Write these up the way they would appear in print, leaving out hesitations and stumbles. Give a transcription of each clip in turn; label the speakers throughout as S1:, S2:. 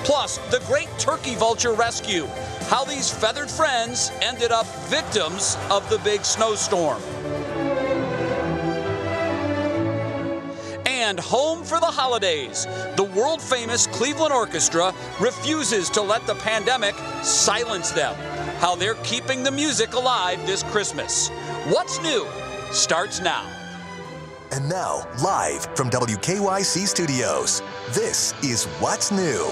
S1: Plus, the great turkey vulture rescue. How these feathered friends ended up victims of the big snowstorm. And home for the holidays. The world-famous Cleveland Orchestra refuses to let the pandemic silence them. How they're keeping the music alive this Christmas. What's new starts now.
S2: And now, live from WKYC Studios, this is What's New.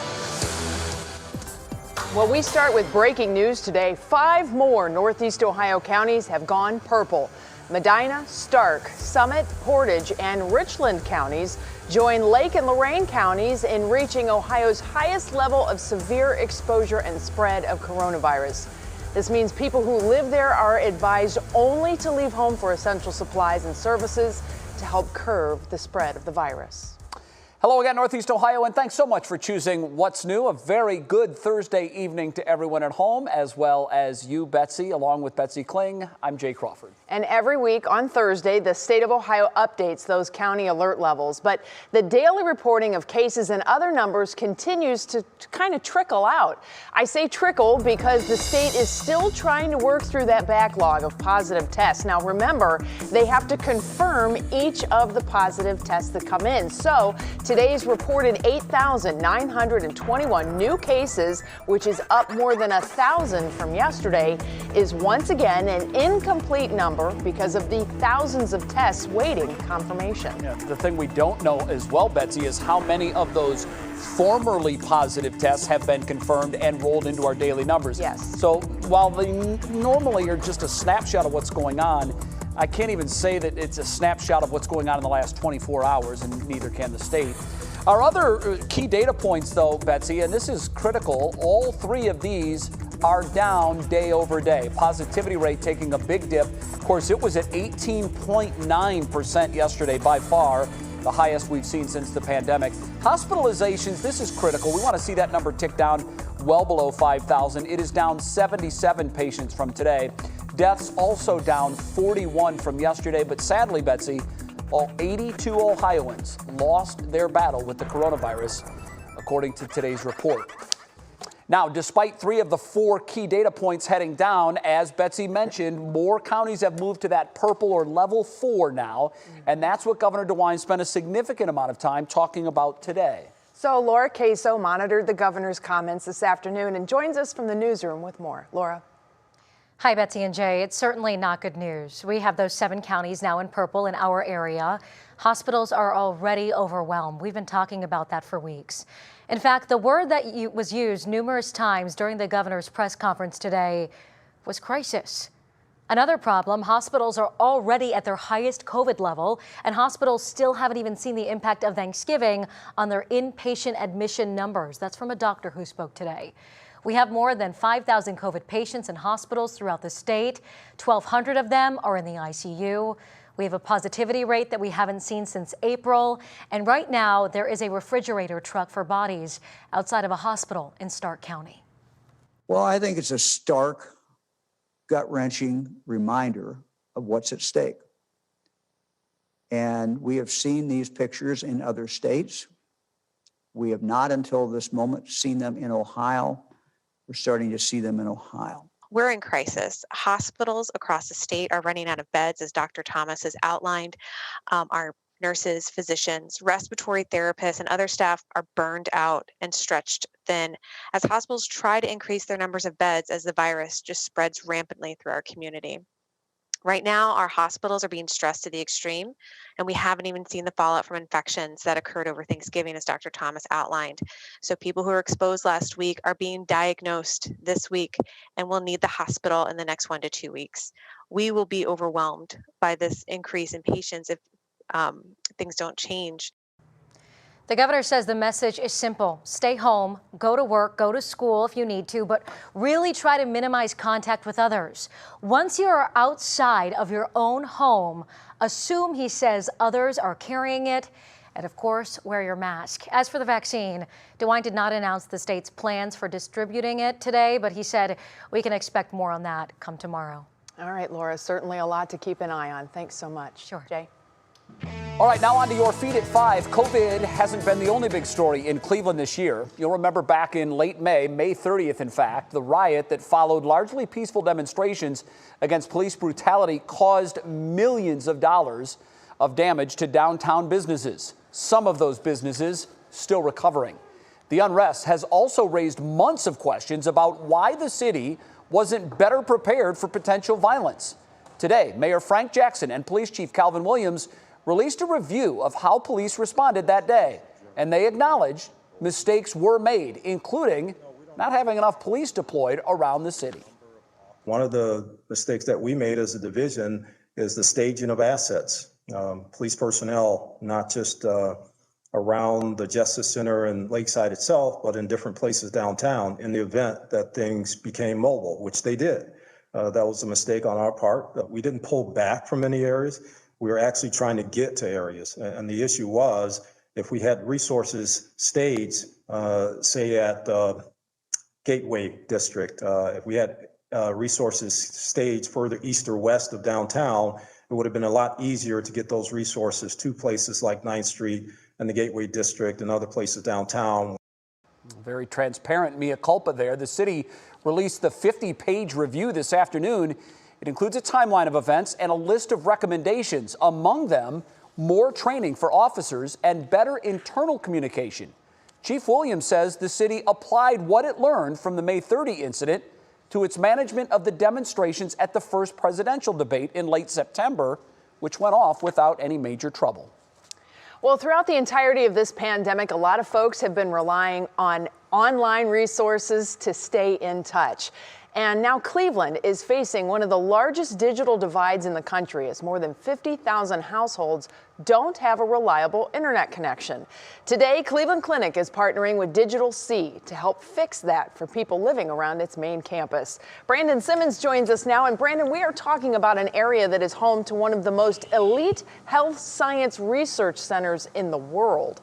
S3: Well, we start with breaking news today. 5 more Northeast Ohio counties have gone purple. Medina, Stark, Summit, Portage, and Richland counties join Lake and Lorain counties in reaching Ohio's highest level of severe exposure and spread of coronavirus. This means people who live there are advised only to leave home for essential supplies and services to help curb the spread of the virus.
S1: Hello again, Northeast Ohio, and thanks so much for choosing What's New. A very good Thursday evening to everyone at home, as well as you, Betsy, along with Betsy Kling. I'm Jay Crawford. And every week on Thursday, the state of Ohio updates those county alert levels. But the daily reporting of cases and other numbers continues to kind of trickle out. I say trickle because the state is still trying to work through that backlog of positive tests. Now, remember, they have to confirm each of the positive tests that come in. So today's reported 8,921 new cases, which is up more than 1,000 from yesterday, is once again an incomplete number because of the thousands of tests waiting confirmation.
S4: Yeah, the thing we don't know as well, Betsy, is how many of those formerly positive tests have been confirmed and rolled into our daily numbers.
S3: Yes.
S4: So while they normally are just a snapshot of what's going on, I can't even say that it's a snapshot of what's going on in the last 24 hours, and neither can the state. Our other key data points, though, Betsy, and this is critical, all 3 of these are down day over day. Positivity rate taking a big dip. Of course, it was at 18.9% yesterday, by far the highest we've seen since the pandemic. Hospitalizations, this is critical. We want to see that number tick down well below 5,000. It is down 77 patients from today. Deaths also down 41 from yesterday, but sadly, Betsy, all 82 Ohioans lost their battle with the coronavirus, according to today's report. Now, despite 3 of the 4 key data points heading down, as Betsy mentioned, more counties have moved to that purple or level 4 now, and that's what Governor DeWine spent a significant amount of time talking about today.
S3: So Laura Caso monitored the governor's comments this afternoon and joins us from the newsroom with more. Laura.
S5: Hi, Betsy and Jay. It's certainly not good news. We have those 7 counties now in purple in our area. Hospitals are already overwhelmed. We've been talking about that for weeks. In fact, the word that was used numerous times during the governor's press conference today was crisis. Another problem, hospitals are already at their highest COVID level, and hospitals still haven't even seen the impact of Thanksgiving on their inpatient admission numbers. That's from a doctor who spoke today. We have more than 5,000 COVID patients in hospitals throughout the state. 1,200 of them are in the ICU. We have a positivity rate that we haven't seen since April. And right now, there is a refrigerator truck for bodies outside of a hospital in Stark County.
S6: Well, I think it's a stark, gut-wrenching reminder of what's at stake. And we have seen these pictures in other states. We have not until this moment seen them in Ohio. We're starting to see them in Ohio.
S7: We're in crisis. Hospitals across the state are running out of beds, as Dr. Thomas has outlined. Our nurses, physicians, respiratory therapists, and other staff are burned out and stretched thin as hospitals try to increase their numbers of beds as the virus just spreads rampantly through our community. Right now, our hospitals are being stressed to the extreme, and we haven't even seen the fallout from infections that occurred over Thanksgiving, as Dr. Thomas outlined. So people who were exposed last week are being diagnosed this week and will need the hospital in the next 1 to 2 weeks. We will be overwhelmed by this increase in patients if things don't change.
S5: The governor says the message is simple. Stay home, go to work, go to school if you need to, but really try to minimize contact with others. Once you are outside of your own home, assume, he says, others are carrying it. And of course, wear your mask. As for the vaccine, DeWine did not announce the state's plans for distributing it today, but he said we can expect more on that come tomorrow.
S3: All right, Laura, certainly a lot to keep an eye on. Thanks so much.
S5: Sure.
S3: Jay?
S1: All right, now on to your feed at 5. COVID hasn't been the only big story in Cleveland this year. You'll remember back in late May 30th, in fact, the riot that followed largely peaceful demonstrations against police brutality caused millions of dollars of damage to downtown businesses. Some of those businesses still recovering. The unrest has also raised months of questions about why the city wasn't better prepared for potential violence. Today, Mayor Frank Jackson and Police Chief Calvin Williams released a review of how police responded that day, and they acknowledged mistakes were made, including not having enough police deployed around the city.
S8: One of the mistakes that we made as a division is the staging of assets. Police personnel, not just around the Justice Center and Lakeside itself, but in different places downtown in the event that things became mobile, which they did. That was a mistake on our part. We didn't pull back from any areas. We were actually trying to get to areas. And the issue was, if we had resources staged, say at Gateway District, if we had resources staged further east or west of downtown, it would have been a lot easier to get those resources to places like 9th Street and the Gateway District and other places downtown.
S1: Very transparent mea culpa there. The city released the 50-page review this afternoon. It includes a timeline of events and a list of recommendations. Among them, more training for officers and better internal communication. Chief Williams says the city applied what it learned from the May 30 incident to its management of the demonstrations at the first presidential debate in late September, which went off without any major trouble.
S3: Well, throughout the entirety of this pandemic, a lot of folks have been relying on online resources to stay in touch. And now Cleveland is facing one of the largest digital divides in the country, as more than 50,000 households don't have a reliable internet connection. Today, Cleveland Clinic is partnering with Digital C to help fix that for people living around its main campus. Brandon Simmons joins us now. And Brandon, we are talking about an area that is home to one of the most elite health science research centers in the world.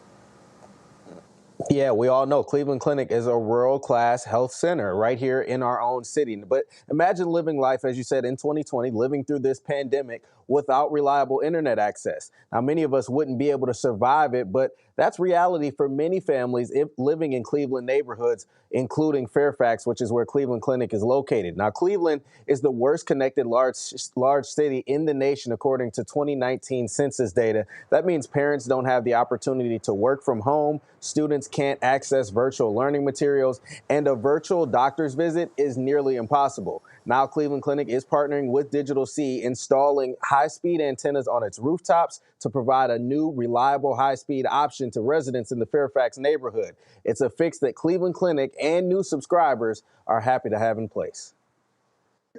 S9: Yeah, we all know Cleveland Clinic is a world-class health center right here in our own city. But imagine living life, as you said, in 2020, living through this pandemic without reliable internet access. Now, many of us wouldn't be able to survive it, but that's reality for many families living in Cleveland neighborhoods, including Fairfax, which is where Cleveland Clinic is located. Now, Cleveland is the worst connected large city in the nation, according to 2019 census data. That means parents don't have the opportunity to work from home, students can't access virtual learning materials, and a virtual doctor's visit is nearly impossible. Now, Cleveland Clinic is partnering with Digital C, installing high-speed antennas on its rooftops to provide a new, reliable, high-speed option to residents in the Fairfax neighborhood. It's a fix that Cleveland Clinic and new subscribers are happy to have in place.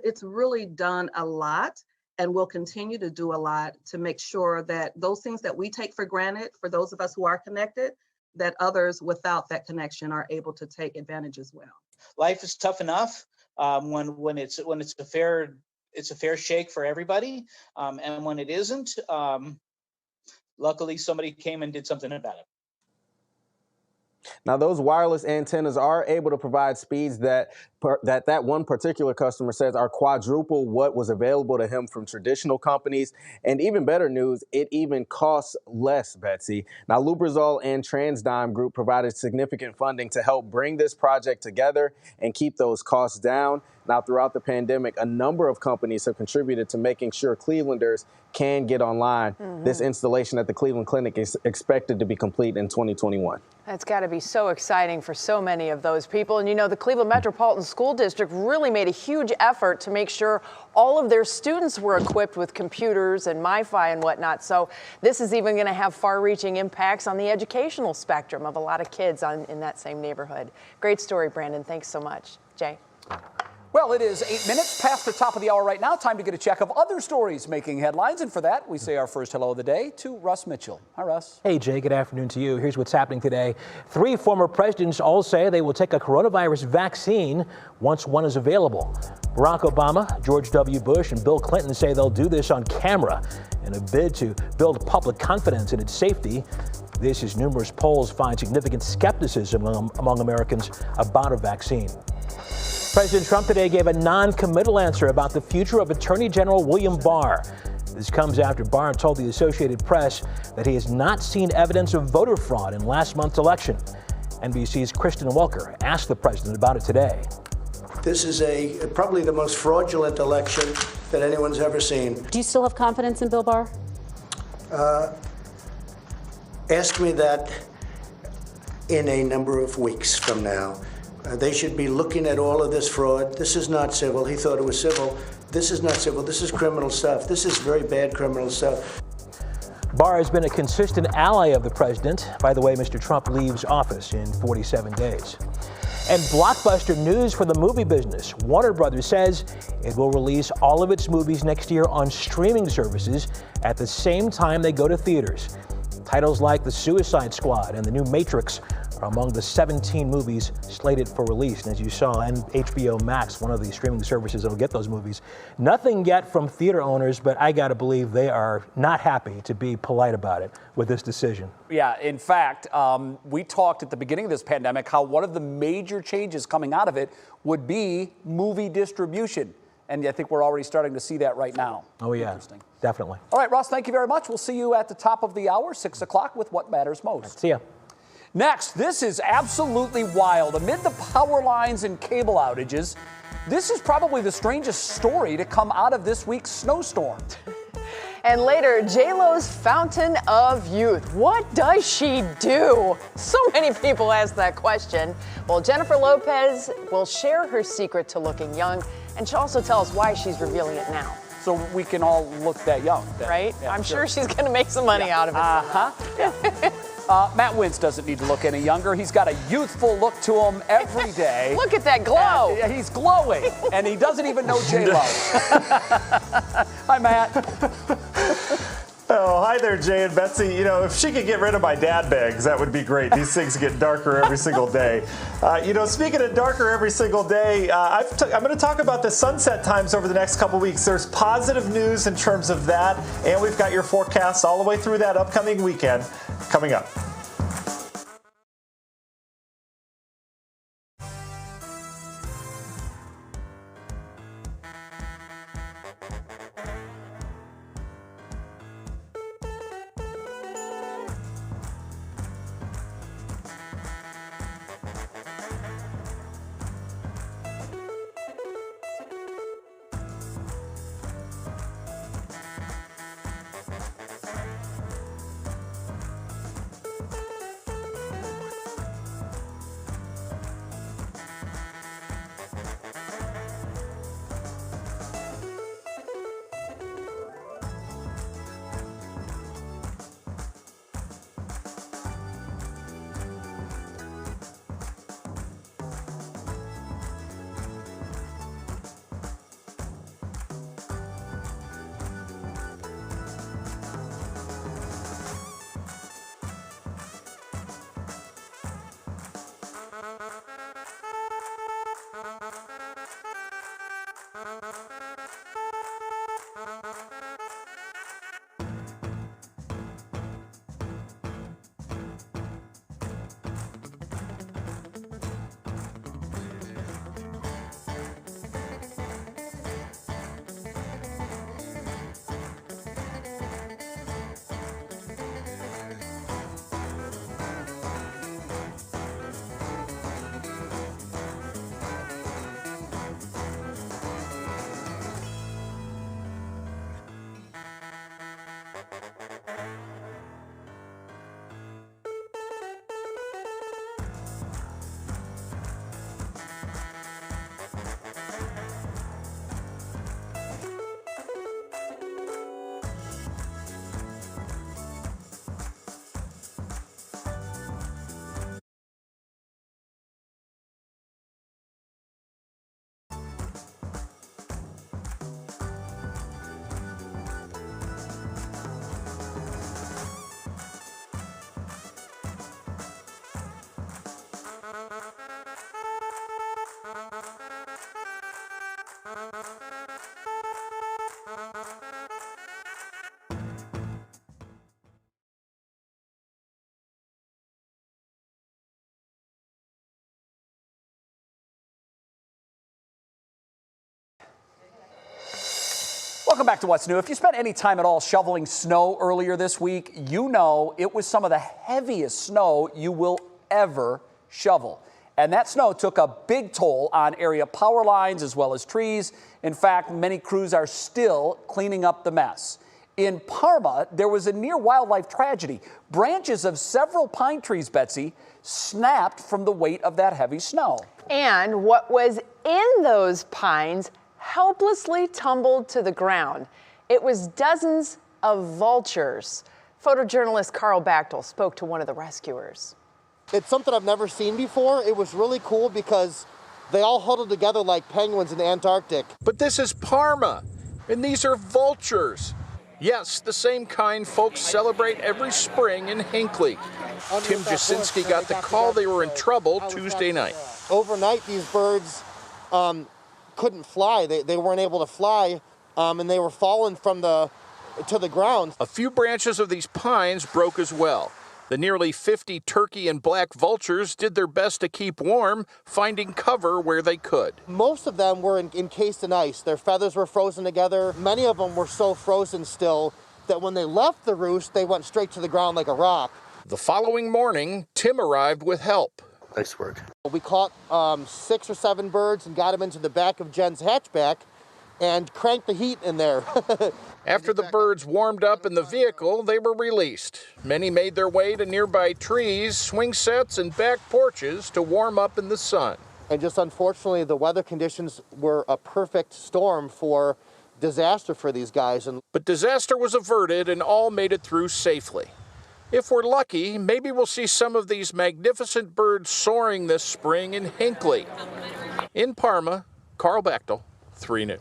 S10: It's really done a lot and will continue to do a lot to make sure that those things that we take for granted, for those of us who are connected, that others without that connection are able to take advantage as well.
S11: Life is tough enough when it's a fair shake for everybody, and when it isn't, luckily somebody came and did something about it.
S9: Now, those wireless antennas are able to provide speeds that one particular customer says are quadruple what was available to him from traditional companies. And even better news, it even costs less, Betsy. Now, Lubrizol and TransDigm Group provided significant funding to help bring this project together and keep those costs down. Now, throughout the pandemic, a number of companies have contributed to making sure Clevelanders can get online. This installation at the Cleveland Clinic is expected to be complete in 2021.
S3: That's got to be so exciting for so many of those people. And you know, the Cleveland Metropolitan School District really made a huge effort to make sure all of their students were equipped with computers and MiFi and whatnot. So this is even going to have far-reaching impacts on the educational spectrum of a lot of kids in that same neighborhood. Great story, Brandon. Thanks so much. Jay?
S1: Well, it is 8 minutes past the top of the hour right now. Time to get a check of other stories making headlines. And for that, we say our first hello of the day to Russ Mitchell. Hi, Russ.
S12: Hey, Jay. Good afternoon to you. Here's what's happening today. 3 former presidents all say they will take a coronavirus vaccine once one is available. Barack Obama, George W. Bush, and Bill Clinton say they'll do this on camera in a bid to build public confidence in its safety. This as numerous polls find significant skepticism among Americans about a vaccine. President Trump today gave a non-committal answer about the future of Attorney General William Barr. This comes after Barr told the Associated Press that he has not seen evidence of voter fraud in last month's election. NBC's Kristen Welker asked the president about it today.
S13: This is probably the most fraudulent election that anyone's ever seen.
S14: Do you still have confidence in Bill Barr?
S13: Ask me that in a number of weeks from now. They should be looking at all of this fraud. This is not civil. He thought it was civil. This is not civil. This is criminal stuff. This is very bad criminal stuff.
S12: Barr has been a consistent ally of the president. By the way, Mr. Trump leaves office in 47 days. And blockbuster news for the movie business. Warner Brothers says it will release all of its movies next year on streaming services at the same time they go to theaters. Titles like The Suicide Squad and the new Matrix are among the 17 movies slated for release. And as you saw, and HBO Max, one of the streaming services that'll get those movies. Nothing yet from theater owners, but I gotta believe they are not happy, to be polite about it, with this decision.
S4: Yeah, in fact, we talked at the beginning of this pandemic how one of the major changes coming out of it would be movie distribution. And I think we're already starting to see that right now.
S12: Oh, yeah.
S4: Interesting.
S12: Definitely.
S4: All right, Ross, thank you very much. We'll see you at the top of the hour, 6 o'clock, with What Matters Most.
S12: See ya.
S4: Next, this is absolutely wild. Amid the power lines and cable outages, this is probably the strangest story to come out of this week's snowstorm.
S3: And later, J-Lo's fountain of youth. What does she do? So many people ask that question. Well, Jennifer Lopez will share her secret to looking young, and she'll also tell us why she's revealing it now.
S4: So we can all look that young, then.
S3: Right?
S4: Yeah,
S3: I'm sure she's going to make some money out of it.
S4: Uh-huh. Matt Wintz doesn't need to look any younger. He's got a youthful look to him every day.
S3: Look at that glow.
S4: He's glowing, and he doesn't even know J-Lo. Hi, Matt.
S15: Oh, hi there, Jay and Betsy. You know, if she could get rid of my dad bags, that would be great. These things get darker every single day. Speaking of darker every single day, I'm going to talk about the sunset times over the next couple weeks. There's positive news in terms of that, and we've got your forecast all the way through that upcoming weekend coming up.
S4: Welcome back to What's New. If you spent any time at all shoveling snow earlier this week, you know it was some of the heaviest snow you will ever shovel. And that snow took a big toll on area power lines as well as trees. In fact, many crews are still cleaning up the mess. In Parma, there was a near wildlife tragedy. Branches of several pine trees, Betsy, snapped from the weight of that heavy snow.
S3: And what was in those pines helplessly tumbled to the ground. It was dozens of vultures. Photojournalist Carl Bachtel spoke to one of the rescuers.
S16: It's something I've never seen before. It was really cool because they all huddled together like penguins in the Antarctic.
S17: But this is Parma, and these are vultures. Yes, the same kind folks celebrate every spring in Hinckley. Tim Jasinski got the call they were in trouble Tuesday night.
S16: Overnight, these birds couldn't fly. They weren't able to fly, and they were falling to the ground.
S17: A few branches of these pines broke as well. The nearly 50 turkey and black vultures did their best to keep warm, finding cover where they could.
S16: Most of them were encased in ice. Their feathers were frozen together. Many of them were so frozen still that when they left the roost, they went straight to the ground like a rock.
S17: The following morning, Tim arrived with help.
S16: Nice work. We caught 6 or 7 birds and got them into the back of Jen's hatchback and cranked the heat in there.
S17: After the birds warmed up in the vehicle, they were released. Many made their way to nearby trees, swing sets, and back porches to warm up in the sun.
S16: And just unfortunately, the weather conditions were a perfect storm for disaster for these guys.
S17: But disaster was averted and all made it through safely. If we're lucky, maybe we'll see some of these magnificent birds soaring this spring in Hinckley. In Parma, Carl Bachtel, 3 News.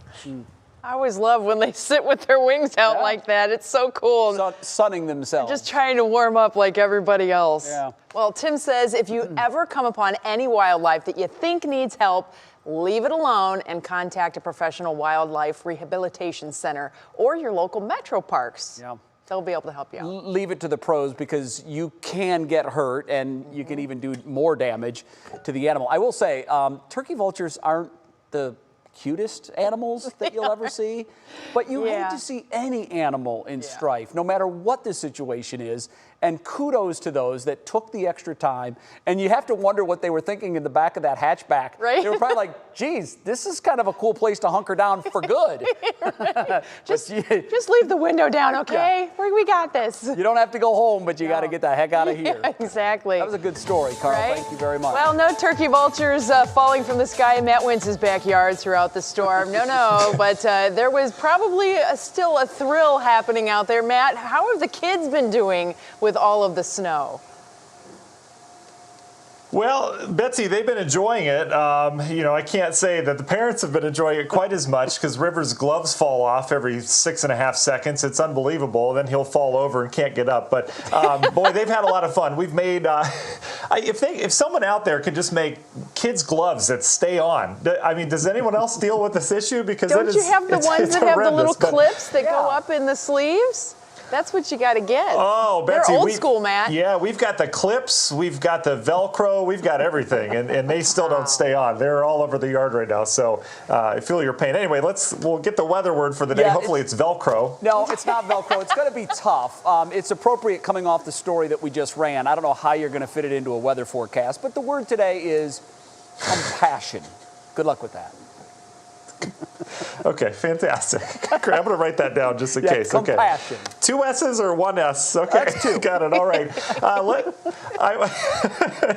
S3: I always love when they sit with their wings out like that. It's so cool.
S4: Sunning themselves.
S3: Just trying to warm up like everybody else.
S4: Yeah.
S3: Well, Tim says if you ever come upon any wildlife that you think needs help, leave it alone and contact a professional wildlife rehabilitation center or your local metro parks.
S4: Yeah.
S3: They'll be able to help you out.
S4: Leave it to the pros because you can get hurt and you can even do more damage to the animal. I will say, turkey vultures aren't the cutest animals that you'll ever see, but you hate to see any animal in strife, no matter what the situation is. And kudos to those that took the extra time. And you have to wonder what they were thinking in the back of that hatchback.
S3: Right?
S4: They were probably like, geez, this is kind of a cool place to hunker down for good.
S3: Just leave the window down, okay? We got this.
S4: You don't have to go home, but you got to get the heck out of here.
S3: Yeah, exactly.
S4: That was a good story, Carl.
S3: Right?
S4: Thank you very much.
S3: Well, no turkey vultures falling from the sky in Matt Wintz's backyard throughout the storm. No, but there was probably still a thrill happening out there. Matt, how have the kids been doing with all of the snow?
S15: Well, Betsy, they've been enjoying it. I can't say that the parents have been enjoying it quite as much because River's gloves fall off every 6.5 seconds. It's unbelievable. Then he'll fall over and can't get up. But boy, they've had a lot of fun. We've made, if someone out there could just make kids' gloves that stay on. I mean, does anyone else deal with this issue? Because
S3: don't you have the ones that have the little clips that go
S15: yeah.
S3: up in the sleeves? That's what you got to get.
S15: Oh, Betsy,
S3: they're old school, Matt.
S15: Yeah, we've got the clips, we've got the Velcro, we've got everything, and they still don't stay on. They're all over the yard right now, so I feel your pain. Anyway, we'll get the weather word for the day.
S4: Yeah,
S15: hopefully it's Velcro.
S4: No, it's not Velcro. It's going to be tough. It's appropriate coming off the story that we just ran. I don't know how you're going to fit it into a weather forecast, but the word today is compassion. Good luck with that.
S15: Okay, fantastic. I'm going to write that down just in case.
S4: Compassion.
S15: Okay. 2 S's or 1 S? Okay,
S4: That's 2.
S15: Got it. All right.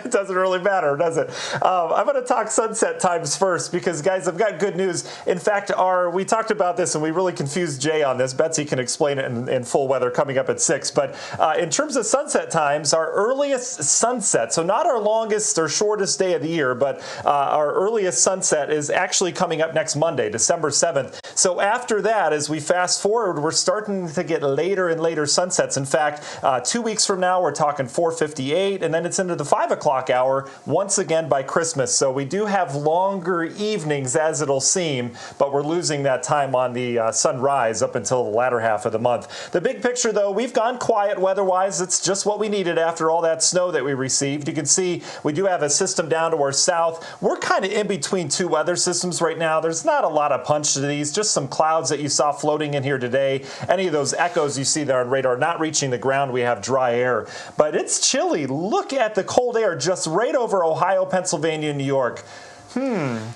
S15: It doesn't really matter, does it? I'm going to talk sunset times first because, guys, I've got good news. In fact, we talked about this and we really confused Jay on this. Betsy can explain it in full weather coming up at 6. But in terms of sunset times, our earliest sunset, so not our longest or shortest day of the year, but our earliest sunset is actually coming up next Monday, December 7th. So after that, as we fast forward, we're starting to get later later and later sunsets. In fact, 2 weeks from now, we're talking 4:58, and then it's into the 5 o'clock hour once again by Christmas. So we do have longer evenings, as it'll seem, but we're losing that time on the sunrise up until the latter half of the month. The big picture, though, we've gone quiet weather-wise. It's just what we needed after all that snow that we received. You can see we do have a system down to our south. We're kind of in between two weather systems right now. There's not a lot of punch to these, just some clouds that you saw floating in here today. Any of those echoes you see there on radar not reaching the ground. We have dry air, but it's chilly. Look at the cold air just right over Ohio, Pennsylvania, New York.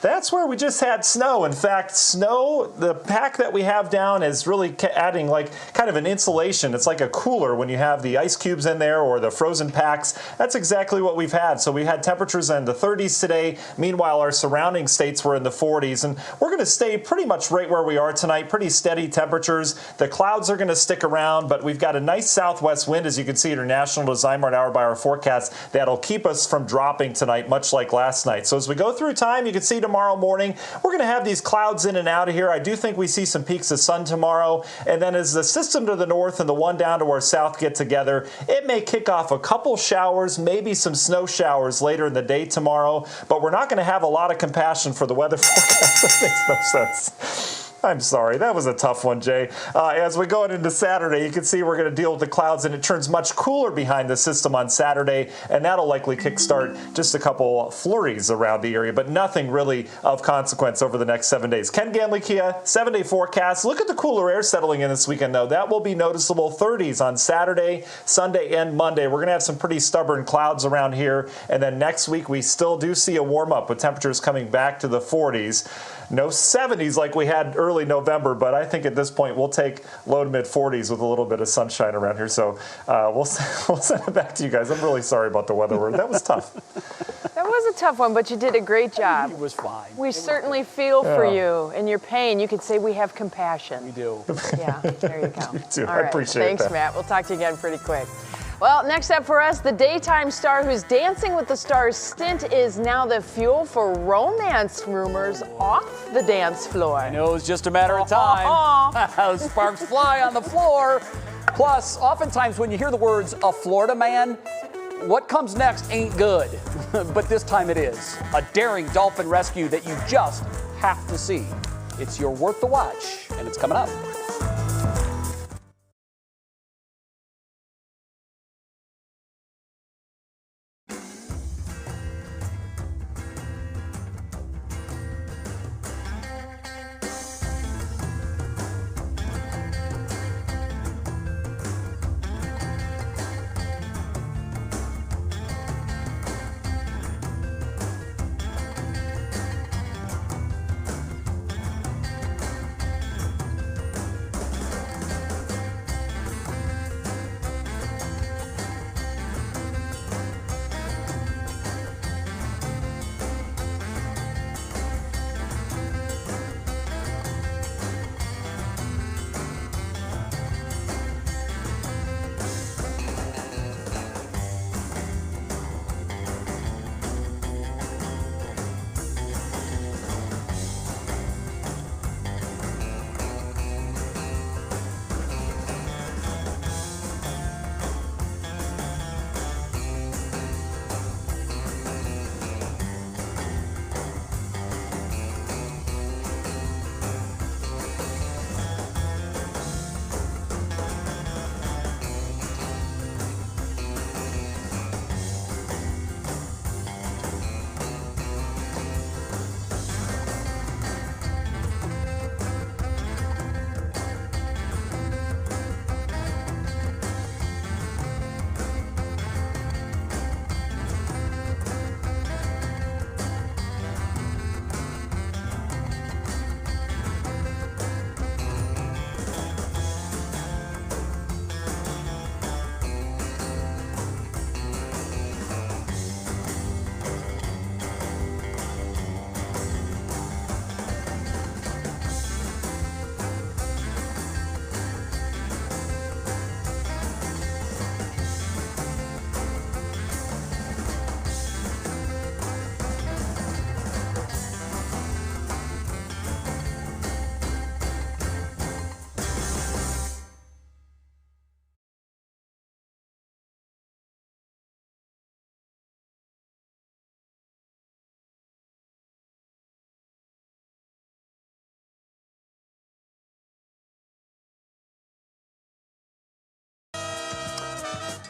S15: That's where we just had snow. In fact, snow, the pack that we have down is really adding like kind of an insulation. It's like a cooler when you have the ice cubes in there or the frozen packs. That's exactly what we've had. So we had temperatures in the 30s today. Meanwhile, our surrounding states were in the 40s. And we're going to stay pretty much right where we are tonight. Pretty steady temperatures. The clouds are going to stick around, but we've got a nice southwest wind, as you can see at our National Design Hour by our forecast, that'll keep us from dropping tonight, much like last night. So as we go through time, you can see tomorrow morning, we're going to have these clouds in and out of here. I do think we see some peaks of sun tomorrow. And then as the system to the north and the one down to our south get together, it may kick off a couple showers, maybe some snow showers later in the day tomorrow. But we're not going to have a lot of compassion for the weather forecast. That makes no sense. I'm sorry. That was a tough one, Jay. As we go into Saturday, you can see we're going to deal with the clouds, and it turns much cooler behind the system on Saturday, and that'll likely kickstart just a couple flurries around the area, but nothing really of consequence over the next 7 days. Ken Ganley Kia, 7-day forecast. Look at the cooler air settling in this weekend, though. That will be noticeable. 30s on Saturday, Sunday, and Monday. We're going to have some pretty stubborn clouds around here, and then next week we still do see a warm-up with temperatures coming back to the 40s. No 70s like we had early November, but I think at this point we'll take low to mid 40s with a little bit of sunshine around here. So we'll send it back to you guys. I'm really sorry about the weather. That was tough.
S3: That was a tough one, but you did a great job.
S4: It was fine.
S3: We certainly feel for you and your pain. You could say we have compassion.
S4: We do.
S3: Yeah, there you go.
S15: Me too.
S3: All
S15: I
S3: right.
S15: appreciate
S3: Thanks,
S15: that.
S3: Matt. We'll talk to you again pretty quick. Well, next up for us, the daytime star who's Dancing with the Stars stint is now the fuel for romance rumors off the dance floor.
S4: I know it's just a matter of time. Those sparks fly on the floor. Plus, oftentimes when you hear the words a Florida man, what comes next ain't good. But this time it is. A daring dolphin rescue that you just have to see. It's your worth the watch, and it's coming up.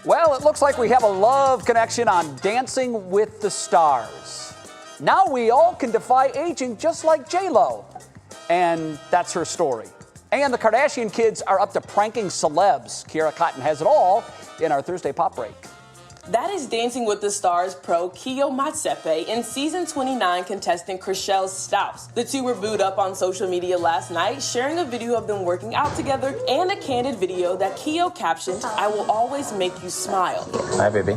S4: Well, it looks like we have a love connection on Dancing with the Stars. Now we all can defy aging just like J-Lo. And that's her story. And the Kardashian kids are up to pranking celebs. Kiara Cotton has it all in our Thursday Pop Break.
S18: That is Dancing with the Stars pro Kiyo Matsepe and season 29 contestant Chriselle Staus. The two were booed up on social media last night, sharing a video of them working out together and a candid video that Kiyo captioned, "I will always make you smile."
S9: Hi, baby.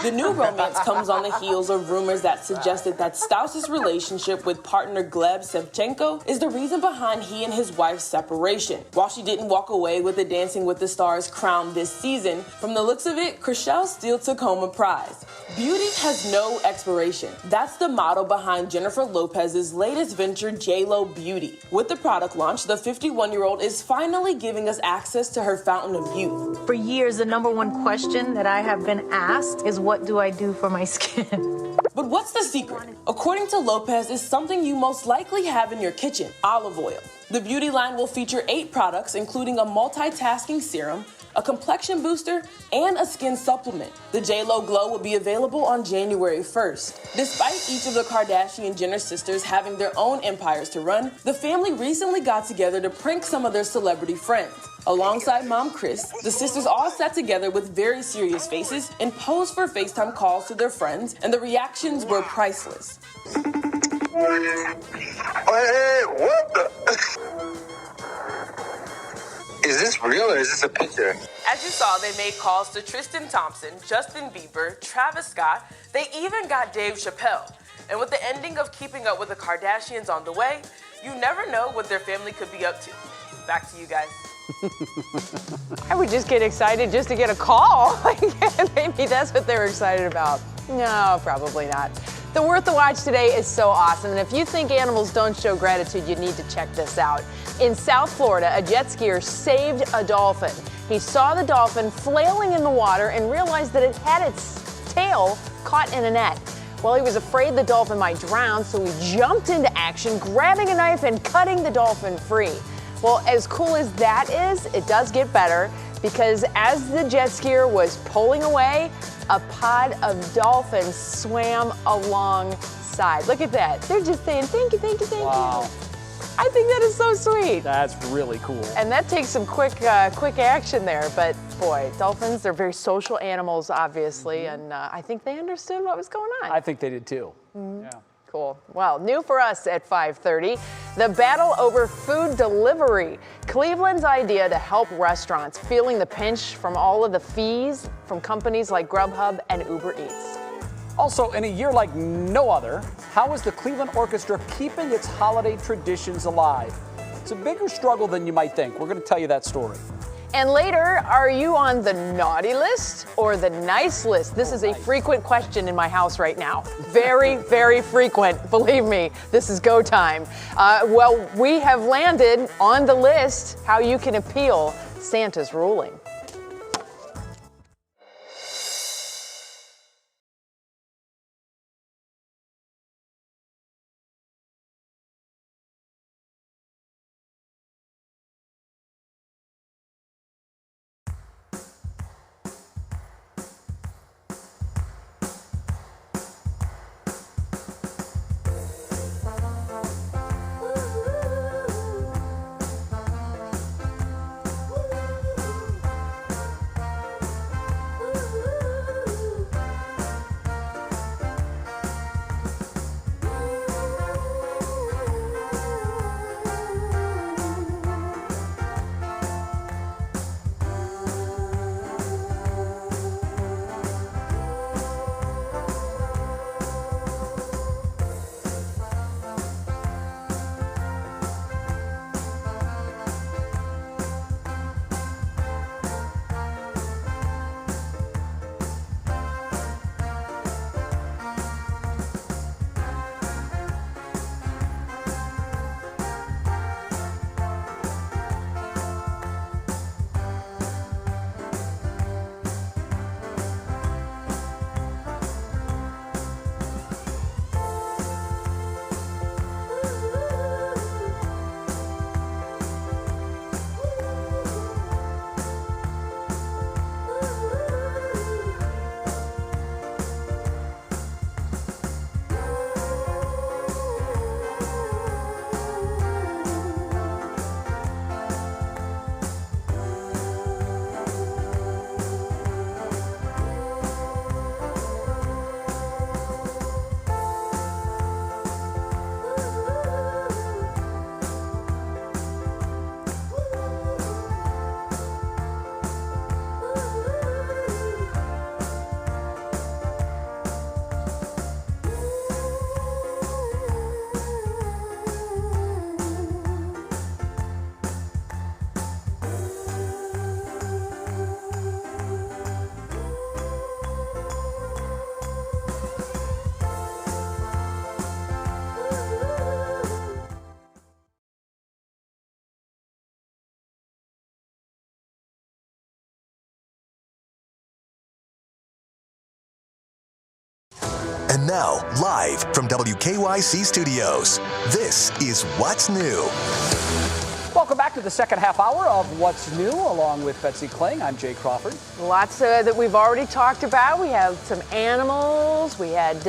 S18: The new romance comes on the heels of rumors that suggested that Staus's relationship with partner Gleb Sevchenko is the reason behind he and his wife's separation. While she didn't walk away with the Dancing with the Stars crown this season, from the looks of it, Chriselle still took home a prize. Beauty has no expiration. That's the motto behind Jennifer Lopez's latest venture, JLo Beauty. With the product launch, the 51-year-old is finally giving us access to her fountain of youth.
S19: For years, the number one question that I have been asked is, what do I do for my skin?
S18: But what's the secret? According to Lopez, it's something you most likely have in your kitchen: olive oil. The beauty line will feature 8 products, including a multitasking serum, a complexion booster, and a skin supplement. The JLo Glow will be available on January 1st. Despite each of the Kardashian-Jenner sisters having their own empires to run, the family recently got together to prank some of their celebrity friends. Alongside mom Kris, the sisters all sat together with very serious faces and posed for FaceTime calls to their friends, and the reactions were priceless.
S20: Hey, what the? Is this real or is this a picture?
S18: As you saw, they made calls to Tristan Thompson, Justin Bieber, Travis Scott. They even got Dave Chappelle. And with the ending of Keeping Up with the Kardashians on the way, you never know what their family could be up to. Back to you guys.
S3: I would just get excited just to get a call. Maybe that's what they were excited about. No, probably not. The Worth the Watch today is so awesome, and if you think animals don't show gratitude, you need to check this out. In South Florida, a jet skier saved a dolphin. He saw the dolphin flailing in the water and realized that it had its tail caught in a net. Well, he was afraid the dolphin might drown, so he jumped into action, grabbing a knife and cutting the dolphin free. Well, as cool as that is, it does get better, because as the jet skier was pulling away, a pod of dolphins swam alongside. Look at that. They're just saying, thank you, thank you, thank you. I think that is so sweet.
S4: That's really cool.
S3: And that takes some quick action there. But boy, dolphins, they're very social animals, obviously. And I think they understood what was going on.
S4: I think they did too.
S3: Yeah. Cool. Well, new for us at 5:30, the battle over food delivery. Cleveland's idea to help restaurants feeling the pinch from all of the fees from companies like Grubhub and Uber Eats.
S4: Also, in a year like no other, how is the Cleveland Orchestra keeping its holiday traditions alive? It's a bigger struggle than you might think. We're going to tell you that story.
S3: And later, are you on the naughty list or the nice list? This is a frequent question in my house right now. Very, very frequent. Believe me, this is go time. Well, we have landed on the list how you can appeal Santa's ruling.
S2: And now, live from WKYC Studios, this is What's New.
S4: Welcome back to the second half hour of What's New, along with Betsy Kling. I'm Jay Crawford.
S3: Lots that we've already talked about. We have some animals. We had,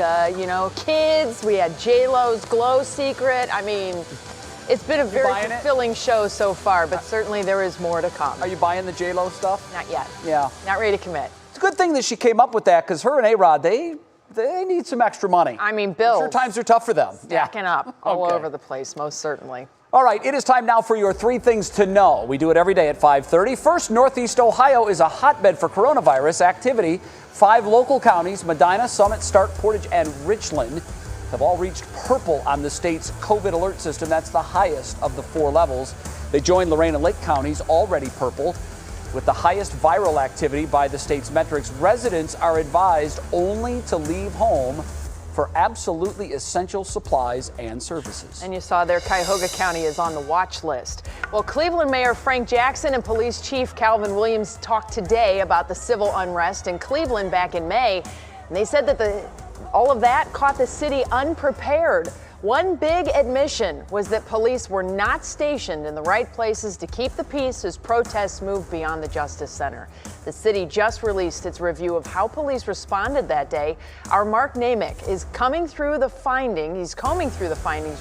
S3: kids. We had J-Lo's Glow Secret. I mean, it's been a very fulfilling show so far, but certainly there is more to come.
S4: Are you buying the J-Lo stuff?
S3: Not yet.
S4: Yeah.
S3: Not ready to commit.
S4: It's a good thing that she came up with that, because her and A-Rod, they need some extra money.
S3: I mean, bills.
S4: I'm sure times are tough for them.
S3: Stacking up all over the place, most certainly.
S4: All right, it is time now for your 3 things to know. We do it every day at 5:30. First, Northeast Ohio is a hotbed for coronavirus activity. 5 local counties, Medina, Summit, Stark, Portage, and Richland, have all reached purple on the state's COVID alert system. That's the highest of the 4 levels. They join Lorain and Lake counties, already purple. With the highest viral activity by the state's metrics, residents are advised only to leave home for absolutely essential supplies and services.
S3: And you saw there Cuyahoga County is on the watch list. Well, Cleveland Mayor Frank Jackson and Police Chief Calvin Williams talked today about the civil unrest in Cleveland back in May. And they said that all of that caught the city unprepared. One big admission was that police were not stationed in the right places to keep the peace as protests moved beyond the Justice Center. The city just released its review of how police responded that day. Our Mark Namick is combing through the findings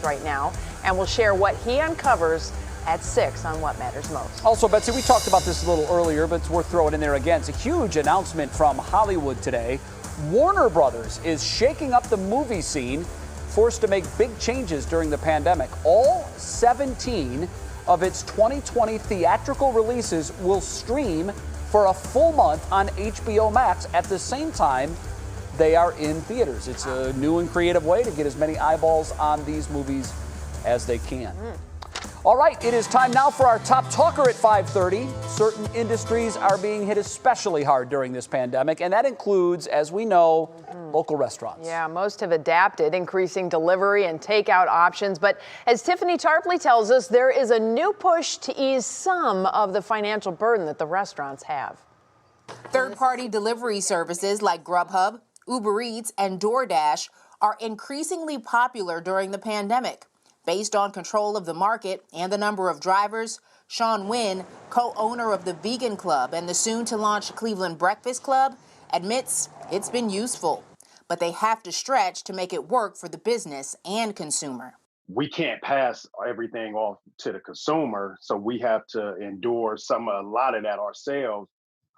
S3: right now, and will share what he uncovers at 6 on What Matters Most.
S4: Also, Betsy, we talked about this a little earlier, but it's worth throwing in there again. It's a huge announcement from Hollywood today. Warner Brothers is shaking up the movie scene, forced to make big changes during the pandemic. All 17 of its 2020 theatrical releases will stream for a full month on HBO Max at the same time they are in theaters. It's a new and creative way to get as many eyeballs on these movies as they can. All right, it is time now for our top talker at 5:30. Certain industries are being hit especially hard during this pandemic, and that includes, as we know, local restaurants.
S3: Yeah, most have adapted, increasing delivery and takeout options. But as Tiffany Tarpley tells us, there is a new push to ease some of the financial burden that the restaurants have.
S21: Third-party delivery services like Grubhub, Uber Eats, and DoorDash are increasingly popular during the pandemic. Based on control of the market and the number of drivers, Sean Wynn, co-owner of the Vegan Club and the soon-to-launch Cleveland Breakfast Club, admits it's been useful, but they have to stretch to make it work for the business and consumer.
S22: We can't pass everything off to the consumer, so we have to endure a lot of that ourselves.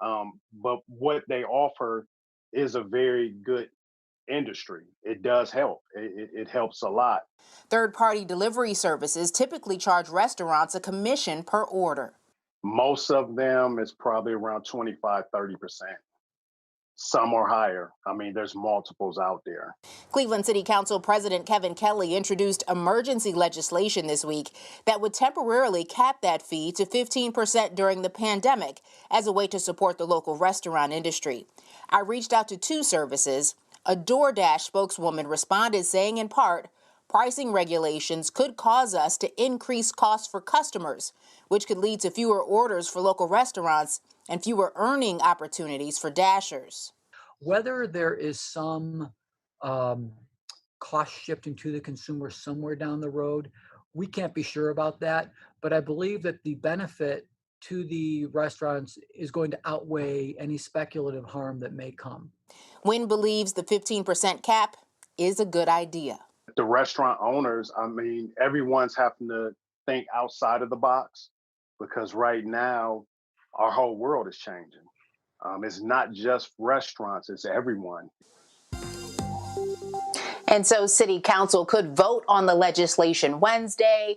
S22: But what they offer is a very good industry. It does help. It helps a lot.
S21: Third-party delivery services typically charge restaurants a commission per order.
S22: Most of them is probably around 25-30%. Some are higher. I mean, there's multiples out there.
S21: Cleveland City Council President Kevin Kelly introduced emergency legislation this week that would temporarily cap that fee to 15% during the pandemic as a way to support the local restaurant industry. I reached out to 2 services. A DoorDash spokeswoman responded saying, in part, pricing regulations could cause us to increase costs for customers, which could lead to fewer orders for local restaurants and fewer earning opportunities for Dashers.
S23: Whether there is some cost shifting to the consumer somewhere down the road, we can't be sure about that. But I believe that the benefit to the restaurants is going to outweigh any speculative harm that may come.
S21: Wynn believes the 15% cap is a good idea.
S22: The restaurant owners, I mean, everyone's having to think outside of the box, because right now our whole world is changing. It's not just restaurants, it's everyone.
S21: And so City Council could vote on the legislation Wednesday.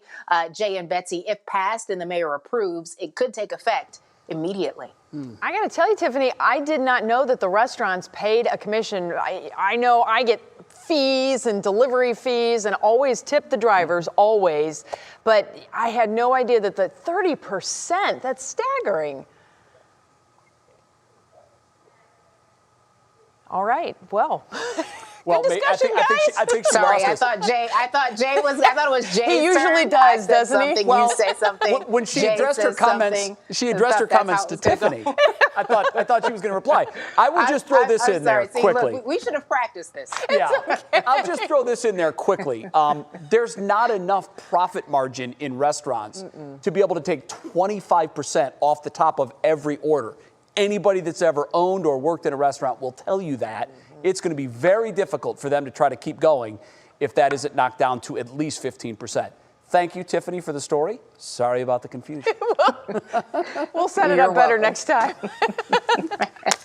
S21: Jay and Betsy, if passed and the mayor approves, it could take effect immediately.
S3: I got to tell you, Tiffany, I did not know that the restaurants paid a commission. I know I get fees and delivery fees and always tip the drivers, always. But I had no idea that the 30%, that's staggering. All right, well.
S1: Well,
S3: Good discussion,
S1: I think she
S21: Sorry,
S1: lost
S21: I
S1: us.
S21: thought it was Jay's
S3: He usually
S21: turn.
S3: does,
S21: I said
S3: doesn't he?
S21: something,
S1: Well,
S21: you say something.
S1: When she
S21: Jay
S1: addressed her
S21: says
S1: comments,
S21: something.
S1: she addressed her
S21: That's
S1: comments
S21: how
S1: to
S21: it was gonna
S1: Tiffany. I thought she was going to reply. I will just throw this
S21: I'm
S1: in
S21: sorry.
S1: there
S21: See,
S1: quickly.
S21: Look, we should have practiced this.
S1: Yeah, I'll just throw this in there quickly. There's not enough profit margin in restaurants to be able to take 25% off the top of every order. Anybody that's ever owned or worked in a restaurant will tell you that. It's going to be very difficult for them to try to keep going if that isn't knocked down to at least 15%. Thank you, Tiffany, for the story. Sorry about the confusion.
S3: We'll set it up better next time.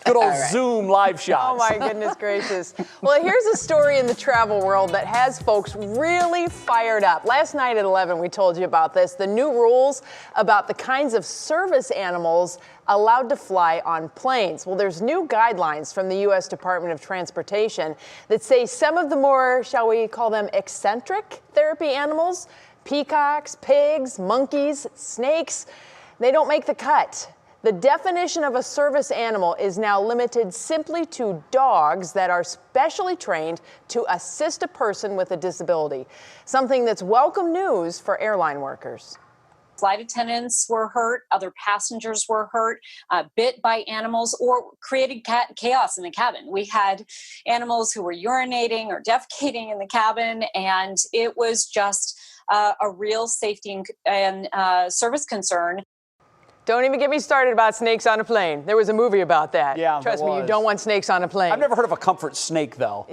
S1: Good old Zoom live shots.
S3: Oh, my goodness gracious. Well, here's a story in the travel world that has folks really fired up. Last night at 11, we told you about this, the new rules about the kinds of service animals allowed to fly on planes. Well, there's new guidelines from the U.S. Department of Transportation that say some of the more, shall we call them, eccentric therapy animals, peacocks, pigs, monkeys, snakes, they don't make the cut. The definition of a service animal is now limited simply to dogs that are specially trained to assist a person with a disability, something that's welcome news for airline workers.
S5: Flight attendants were hurt, other passengers were hurt, bit by animals, or created chaos in the cabin. We had animals who were urinating or defecating in the cabin, and it was just a real safety and service concern.
S3: Don't even get me started about snakes on a plane. There was a movie about that.
S1: Yeah,
S3: Trust me, you don't want snakes on a plane.
S1: I've never heard of a comfort snake, though.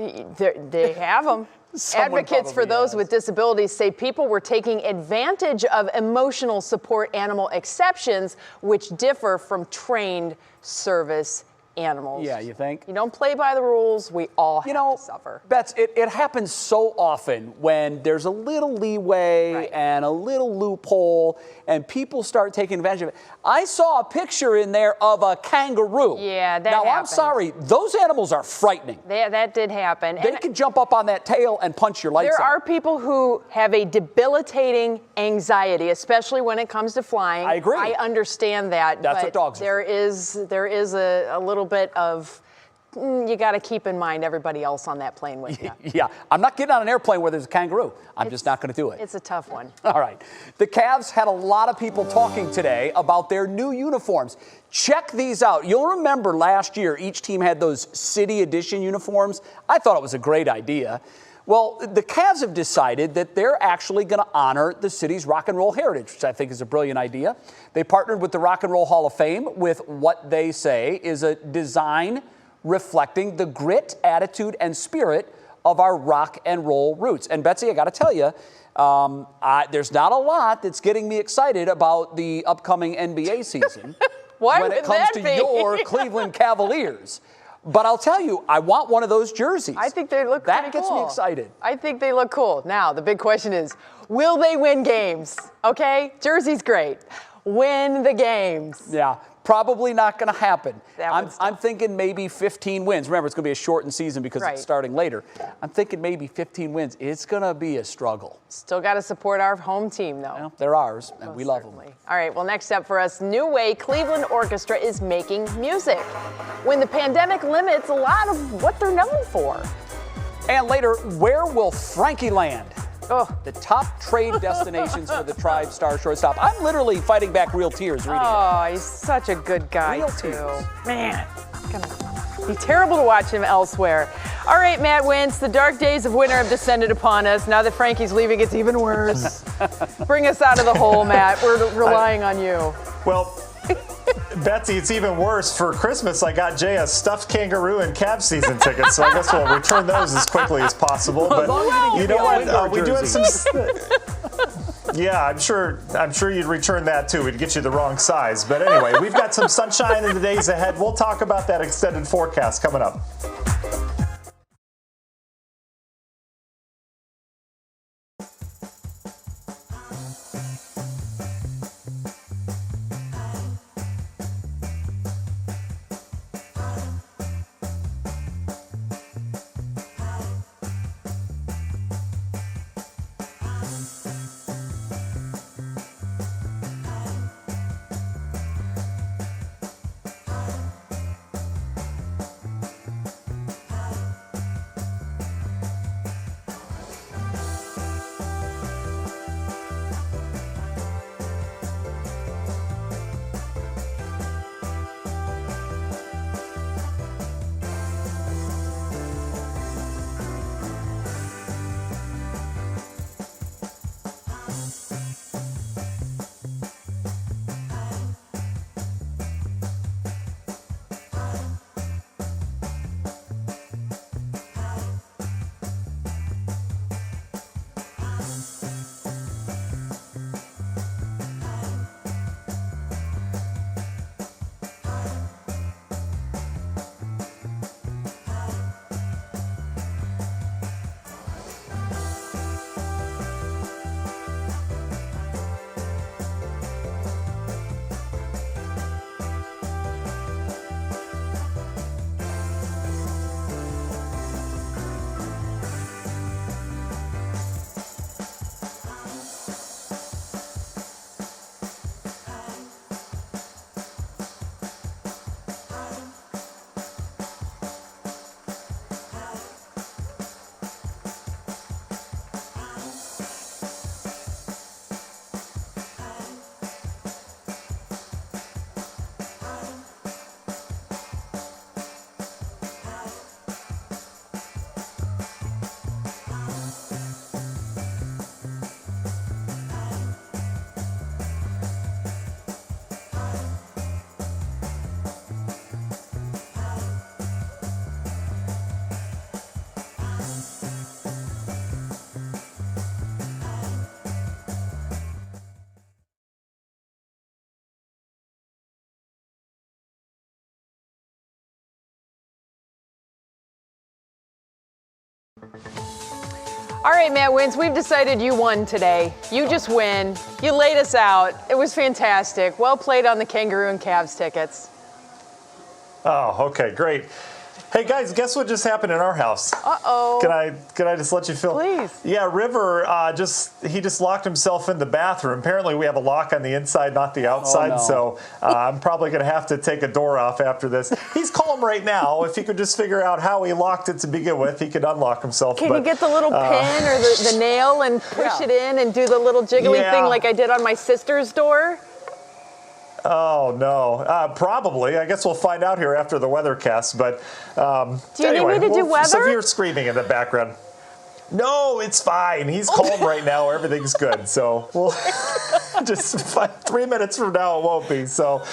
S3: They have them. Advocates for those with disabilities say people were taking advantage of emotional support animal exceptions, which differ from trained service animals.
S1: Yeah, you think?
S3: You don't play by the rules, we all have to suffer.
S1: Bets, it happens so often when there's a little leeway and a little loophole and people start taking advantage of it. I saw a picture in there of a kangaroo.
S3: Yeah, that
S1: Now,
S3: happened.
S1: I'm sorry, those animals are frightening.
S3: That did happen.
S1: They can jump up on that tail and punch your lights out.
S3: There are people who have a debilitating anxiety, especially when it comes to flying.
S1: I agree.
S3: I understand that.
S1: That's
S3: but
S1: what dogs
S3: there is a little bit of you got to keep in mind everybody else on that plane with you.
S1: Yeah, I'm not getting on an airplane where there's a kangaroo. I'm just not going to do it.
S3: It's a tough one.
S1: All right. The Cavs had a lot of people talking today about their new uniforms. Check these out. You'll remember last year each team had those City Edition uniforms. I thought it was a great idea. Well, the Cavs have decided that they're actually going to honor the city's rock and roll heritage, which I think is a brilliant idea. They partnered with the Rock and Roll Hall of Fame with what they say is a design reflecting the grit, attitude, and spirit of our rock and roll roots. And Betsy, I got to tell you, there's not a lot that's getting me excited about the upcoming NBA season when it comes to your Cleveland Cavaliers. But I'll tell you, I want one of those jerseys.
S3: I think they look
S1: that
S3: pretty
S1: gets
S3: cool.
S1: me excited.
S3: I think they look cool. Now, the big question is, will they win games? Okay, jersey's great. Win the games.
S1: Yeah, probably not going to happen. I'm thinking maybe 15 wins. Remember, it's going to be a shortened season because it's starting later. I'm thinking maybe 15 wins. It's going to be a struggle.
S3: Still got to support our home team, though.
S1: Well, they're ours, and we love them.
S3: All right, well, next up for us, new way Cleveland Orchestra is making music. When the pandemic limits a lot of what they're known for.
S1: And later, where will Frankie land? The top trade destinations for the Tribe star shortstop. I'm literally fighting back real tears reading it.
S3: Oh, he's such a good guy,
S1: Real
S3: too.
S1: tears.
S3: Man, it's going to be terrible to watch him elsewhere. All right, Matt Wentz, the dark days of winter have descended upon us. Now that Frankie's leaving, it's even worse. Bring us out of the hole, Matt. We're relying on you.
S15: Well, Betsy, it's even worse. For Christmas, I got Jay a stuffed kangaroo and Cavs season tickets, so I guess we'll return those as quickly as possible. But you know what? We do have some. Yeah, I'm sure you'd return that too. We'd get you the wrong size. But anyway, we've got some sunshine in the days ahead. We'll talk about that extended forecast coming up.
S3: All right, Matt Wins, we've decided you won today. You just win. You laid us out. It was fantastic. Well played on the Kangaroo and Cavs tickets.
S15: Oh, okay, great. Hey guys, guess what just happened in our house?
S3: Uh-oh.
S15: Can I just let you feel?
S3: Please.
S15: Yeah, River he just locked himself in the bathroom. Apparently we have a lock on the inside, not the outside.
S4: Oh, no.
S15: So I'm probably going to have to take a door off after this. He's calm right now. If he could just figure out how he locked it to begin with, he could unlock himself.
S3: Can you get the little pin or the nail and push it in and do the little jiggly thing like I did on my sister's door?
S15: Oh, no. Probably. I guess we'll find out here after the weathercast. But
S3: do you need me to do weather?
S15: Severe screaming in the background. No, it's fine. He's calm right now. Everything's good. So we'll just 3 minutes from now, it won't be. So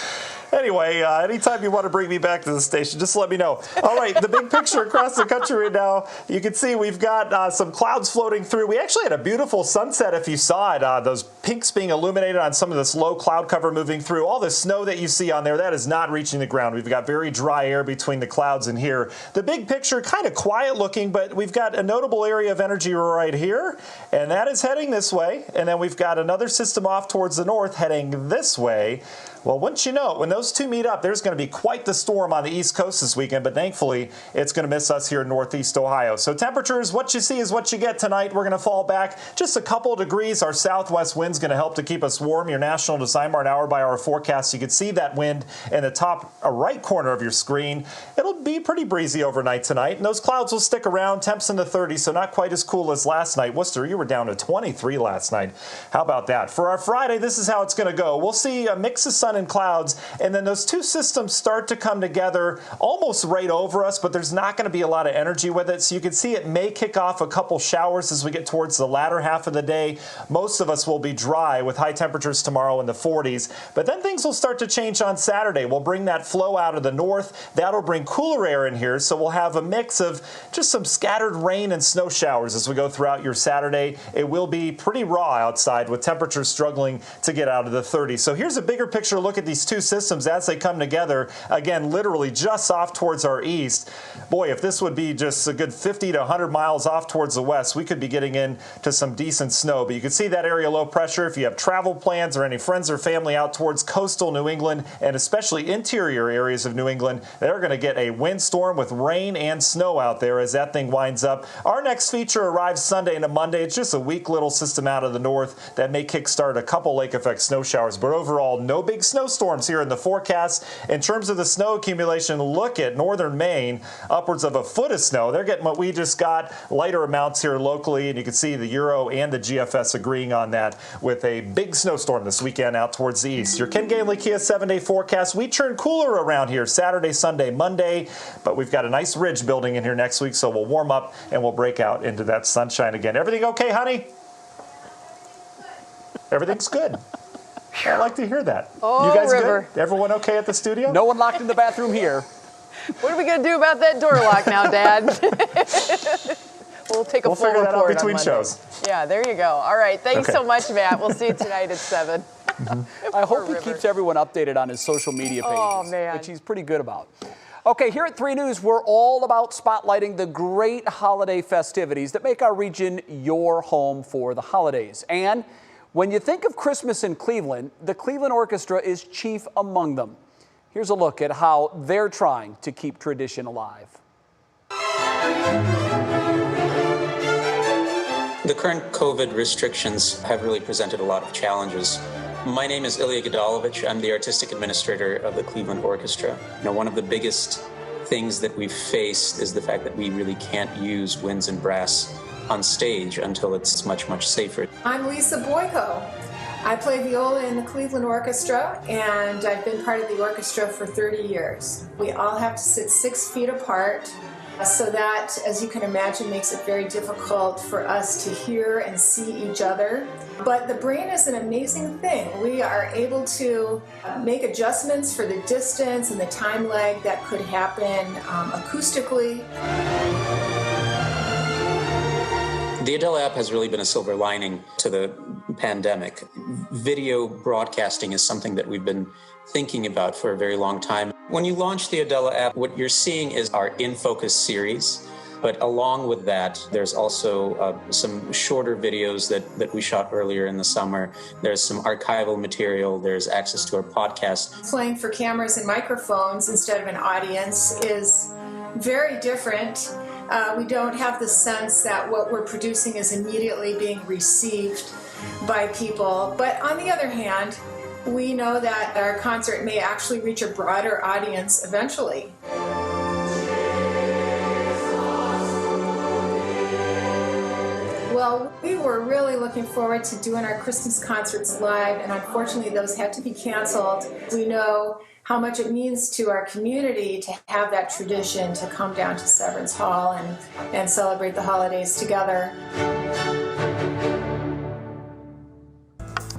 S15: anyway, anytime you want to bring me back to the station, just let me know. All right, the big picture across the country right now, you can see we've got some clouds floating through. We actually had a beautiful sunset if you saw it. Those pinks being illuminated on some of this low cloud cover moving through. All the snow that you see on there, that is not reaching the ground. We've got very dry air between the clouds and here. The big picture, kind of quiet looking, but we've got a notable area of energy right here, and that is heading this way. And then we've got another system off towards the north heading this way. Well, wouldn't you know, when those two meet up, there's going to be quite the storm on the East Coast this weekend, but thankfully, it's going to miss us here in Northeast Ohio. So temperatures, what you see is what you get tonight. We're going to fall back just a couple of degrees. Our southwest wind's going to help to keep us warm. Your national design bar and hour-by-hour forecast, you can see that wind in the top right corner of your screen. It'll be pretty breezy overnight tonight, and those clouds will stick around. Temps in the 30s, so not quite as cool as last night. Worcester, you were down to 23 last night. How about that? For our Friday, this is how it's going to go. We'll see a mix of sun and clouds, and then those two systems start to come together almost right over us, but there's not going to be a lot of energy with it. So you can see it may kick off a couple showers as we get towards the latter half of the day. Most of us will be dry with high temperatures tomorrow in the 40s, but then things will start to change on Saturday. We'll bring that flow out of the north. That'll bring cooler air in here, so we'll have a mix of just some scattered rain and snow showers as we go throughout your Saturday. It will be pretty raw outside with temperatures struggling to get out of the 30s. So here's a bigger picture look at these two systems as they come together. Again, literally just off towards our east. Boy, if this would be just a good 50 to 100 miles off towards the west, we could be getting into some decent snow. But you can see that area low pressure. If you have travel plans or any friends or family out towards coastal New England and especially interior areas of New England, they're going to get a windstorm with rain and snow out there as that thing winds up. Our next feature arrives Sunday into Monday. It's just a weak little system out of the north that may kickstart a couple lake effect snow showers. But overall, no big snowstorms here in the forecast. In terms of the snow accumulation, look at northern Maine, upwards of a foot of snow. They're getting what we just got, lighter amounts here locally, and you can see the Euro and the GFS agreeing on that with a big snowstorm this weekend out towards the east. Your Ken Ganley Kia 7-day forecast. We turn cooler around here Saturday, Sunday, Monday, but we've got a nice ridge building in here next week, so we'll warm up and we'll break out into that sunshine again. Everything okay, honey? Everything's good. I like to hear that.
S3: Oh,
S15: you guys
S3: River.
S15: good? Everyone okay at the studio?
S4: No one locked in the bathroom here.
S3: What are we going to do about that door lock now, Dad? We'll take a full
S15: figure that out
S3: report
S15: between
S3: on Monday.
S15: shows.
S3: Yeah, there you go. All right. Thanks
S15: Okay.
S3: so much, Matt. We'll see you tonight at 7.
S4: I hope he keeps everyone updated on his social media pages,
S3: Oh, man.
S4: which he's pretty good about. Okay, here at 3 News, we're all about spotlighting the great holiday festivities that make our region your home for the holidays. And when you think of Christmas in Cleveland, the Cleveland Orchestra is chief among them. Here's a look at how they're trying to keep tradition alive.
S6: The current COVID restrictions have really presented a lot of challenges. My name is Ilya Godalovich. I'm the artistic administrator of the Cleveland Orchestra. One of the biggest things that we've faced is the fact that we really can't use winds and brass on stage until it's much, much safer.
S7: I'm Lisa Boyko. I play viola in the Cleveland Orchestra, and I've been part of the orchestra for 30 years. We all have to sit 6 feet apart, so that, as you can imagine, makes it very difficult for us to hear and see each other. But the brain is an amazing thing. We are able to make adjustments for the distance and the time lag that could happen acoustically.
S6: The Adele app has really been a silver lining to the pandemic. Video broadcasting is something that we've been thinking about for a very long time. When you launch the Adele app, what you're seeing is our In Focus series. But along with that, there's also some shorter videos that we shot earlier in the summer. There's some archival material. There's access to our podcast.
S7: Playing for cameras and microphones instead of an audience is very different. We don't have the sense that what we're producing is immediately being received by people. But on the other hand, we know that our concert may actually reach a broader audience eventually. Well, we were really looking forward to doing our Christmas concerts live, and unfortunately those had to be canceled. We know how much it means to our community to have that tradition to come down to Severance Hall and celebrate the holidays together.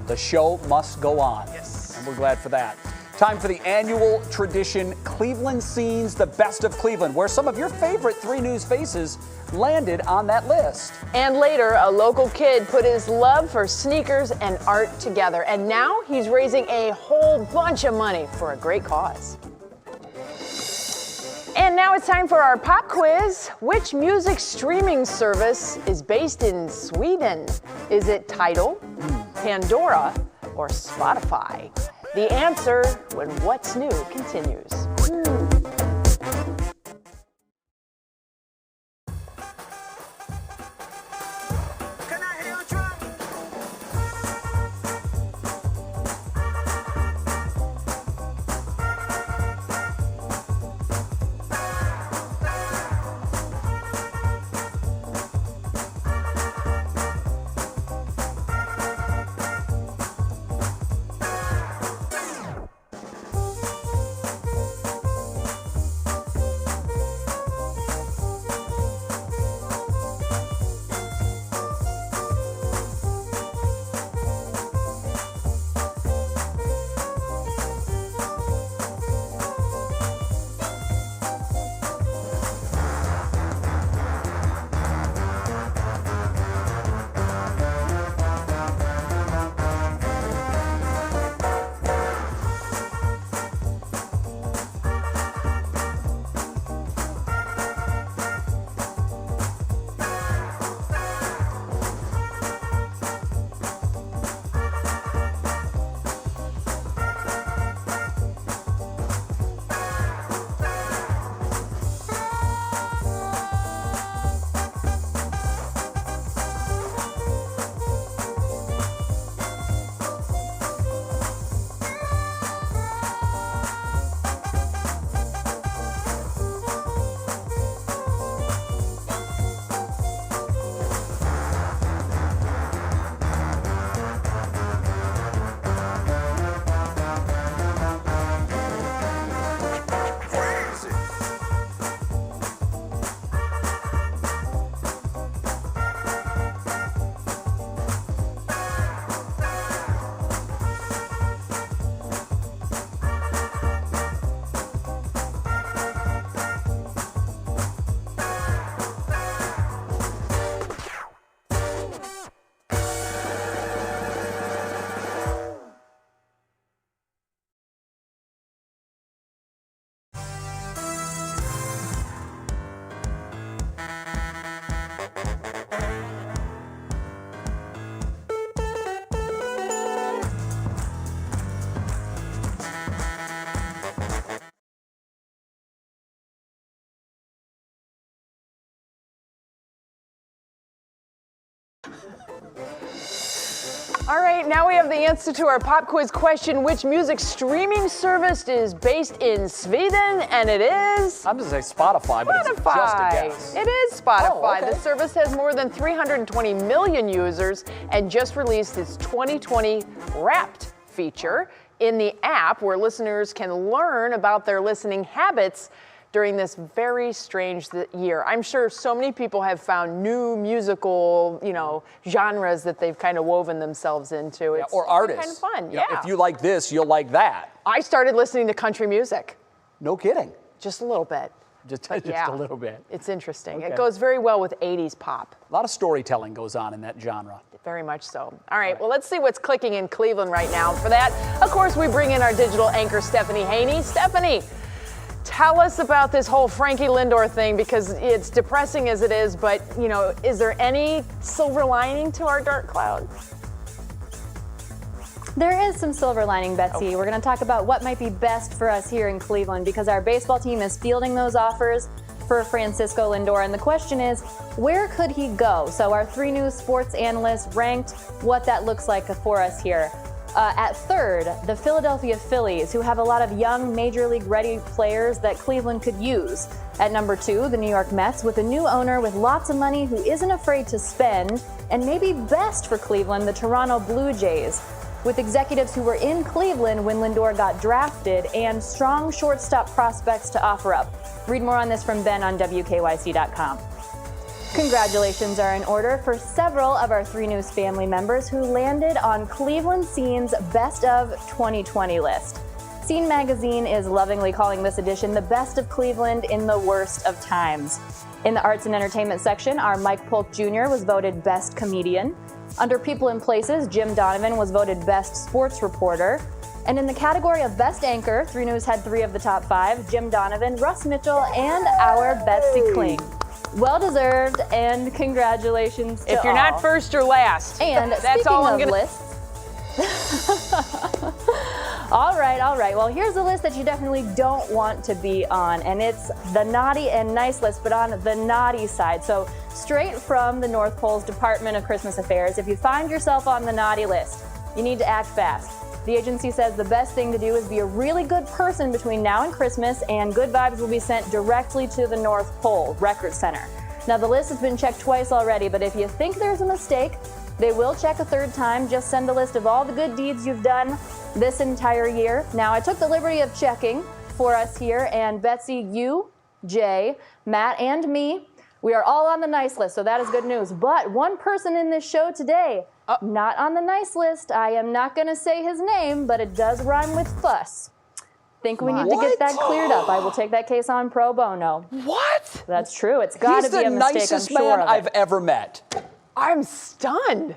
S4: The show must go on. Yes. And we're glad for that. Time for the annual tradition, Cleveland Scenes, the Best of Cleveland, where some of your favorite 3 News faces landed on that list.
S3: And later, a local kid put his love for sneakers and art together. And now he's raising a whole bunch of money for a great cause. And now it's time for our pop quiz. Which music streaming service is based in Sweden? Is it Tidal, Pandora, or Spotify? The answer when What's New continues. All right, now we have the answer to our pop quiz question. Which music streaming service is based in Sweden? And it is...
S4: I'm going to say Spotify, but it's just a guess.
S3: It is Spotify.
S4: Oh, okay.
S3: The service has more than 320 million users and just released its 2020 Wrapped feature in the app, where listeners can learn about their listening habits during this very strange year. I'm sure so many people have found new musical, genres that they've kind of woven themselves into.
S4: Yeah, or artists.
S3: Kind of fun,
S4: yeah. If you like this, you'll like that.
S3: I started listening to country music.
S4: No kidding.
S3: Just a little bit.
S4: Just a little bit.
S3: It's interesting.
S4: Okay.
S3: It goes very well with 80s pop.
S4: A lot of storytelling goes on in that genre.
S3: Very much so. All right, well, let's see what's clicking in Cleveland right now. For that, of course, we bring in our digital anchor, Stephanie Haney. Stephanie, Tell us about this whole Frankie Lindor thing, because it's depressing as it is, but, you know, is there any silver lining to our dark cloud?
S8: There is some silver lining, Betsy. We're going to talk about what might be best for us here in Cleveland, because our baseball team is fielding those offers for Francisco Lindor. And the question is, where could he go? So our 3 News sports analysts ranked what that looks like for us here. At third, the Philadelphia Phillies, who have a lot of young Major League ready players that Cleveland could use. At number 2, the New York Mets, with a new owner with lots of money who isn't afraid to spend. And maybe best for Cleveland, the Toronto Blue Jays, with executives who were in Cleveland when Lindor got drafted and strong shortstop prospects to offer up. Read more on this from Ben on WKYC.com. Congratulations are in order for several of our 3 News family members who landed on Cleveland Scene's Best of 2020 list. Scene magazine is lovingly calling this edition the best of Cleveland in the worst of times. In the arts and entertainment section, our Mike Polk Jr. was voted Best Comedian. Under People and Places, Jim Donovan was voted Best Sports Reporter. And in the category of Best Anchor, 3 News had 3 of the top 5, Jim Donovan, Russ Mitchell, and our Betsy Kling. Well deserved, and congratulations to
S3: If you're
S8: all.
S3: not first, you're last.
S8: And
S3: that's all I'm gonna.
S8: Lists. All right. Well, here's a list that you definitely don't want to be on, and it's the naughty and nice list, but on the naughty side. So straight from the North Pole's Department of Christmas Affairs, if you find yourself on the naughty list, you need to act fast. The agency says the best thing to do is be a really good person between now and Christmas, and good vibes will be sent directly to the North Pole Record Center. Now, the list has been checked twice already, but if you think there's a mistake, they will check a third time. Just send a list of all the good deeds you've done this entire year. Now, I took the liberty of checking for us here, and Betsy, you, Jay, Matt, and me, we are all on the nice list, so that is good news. But one person in this show today, not on the nice list. I am not going to say his name, but it does rhyme with fuss. Think we need to get that cleared up. I will take that case on pro bono.
S3: What?
S8: That's true. It's got to be a mistake.
S4: He's the nicest
S8: I'm sure
S4: man I've ever met.
S3: I'm stunned.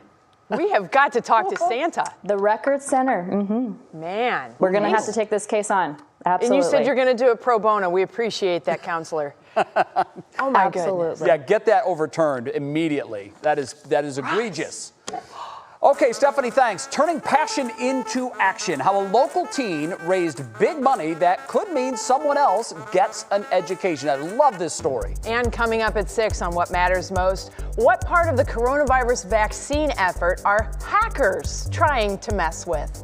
S3: We have got to talk to Santa.
S8: The Record Center. Mm-hmm.
S3: Man.
S8: We're going to have to take this case on. Absolutely.
S3: And you said you're going to do it pro bono. We appreciate that, counselor. Oh, my goodness.
S4: Yeah, get that overturned immediately. That is egregious. Okay, Stephanie, thanks. Turning passion into action. How a local teen raised big money that could mean someone else gets an education. I love this story.
S3: And coming up at 6 on What Matters Most, what part of the coronavirus vaccine effort are hackers trying to mess with?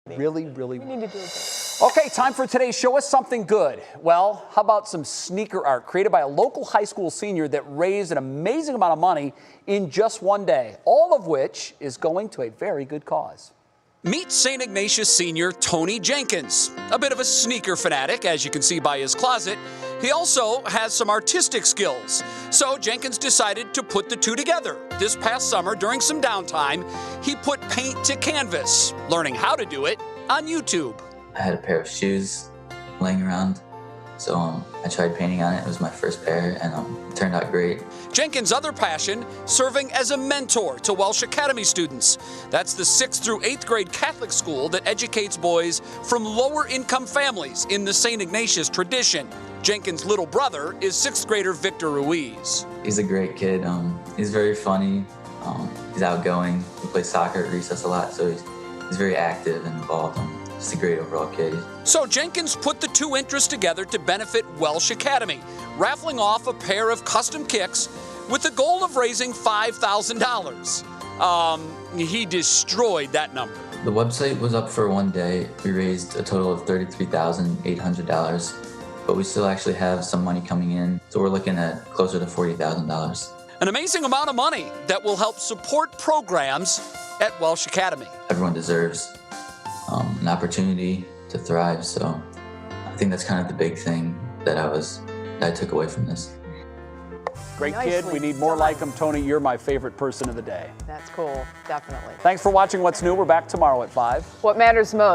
S1: Really.
S3: We need to do it.
S1: Okay, time for today's Show Us Something Good. Well, how about some sneaker art created by a local high school senior that raised an amazing amount of money in just one day, all of which is going to a very good cause. Meet St. Ignatius senior Tony Jenkins, a bit of a sneaker fanatic, as you can see by his closet. He also has some artistic skills, so Jenkins decided to put the two together. This past summer, during some downtime, he put paint to canvas, learning how to do it on YouTube.
S10: I had a pair of shoes laying around, so I tried painting on it. It was my first pair, and it turned out great.
S1: Jenkins' other passion, serving as a mentor to Welsh Academy students. That's the 6th through 8th grade Catholic school that educates boys from lower income families in the St. Ignatius tradition. Jenkins' little brother is 6th grader Victor Ruiz.
S10: He's a great kid. He's very funny. He's outgoing. He plays soccer at recess a lot, so he's very active and involved. Just a great overall kid.
S1: So Jenkins put the two interests together to benefit Welsh Academy, raffling off a pair of custom kicks with the goal of raising $5,000. He destroyed that number.
S10: The website was up for one day. We raised a total of $33,800, but we still actually have some money coming in, so we're looking at closer to $40,000.
S1: An amazing amount of money that will help support programs at Welsh Academy.
S10: Everyone deserves an opportunity to thrive, so I think that's kind of the big thing that I took away from this.
S1: Great kid. We need more like him. Tony, you're my favorite person of the day.
S3: That's cool, definitely.
S1: Thanks for watching What's New. We're back tomorrow at 5.
S3: What matters most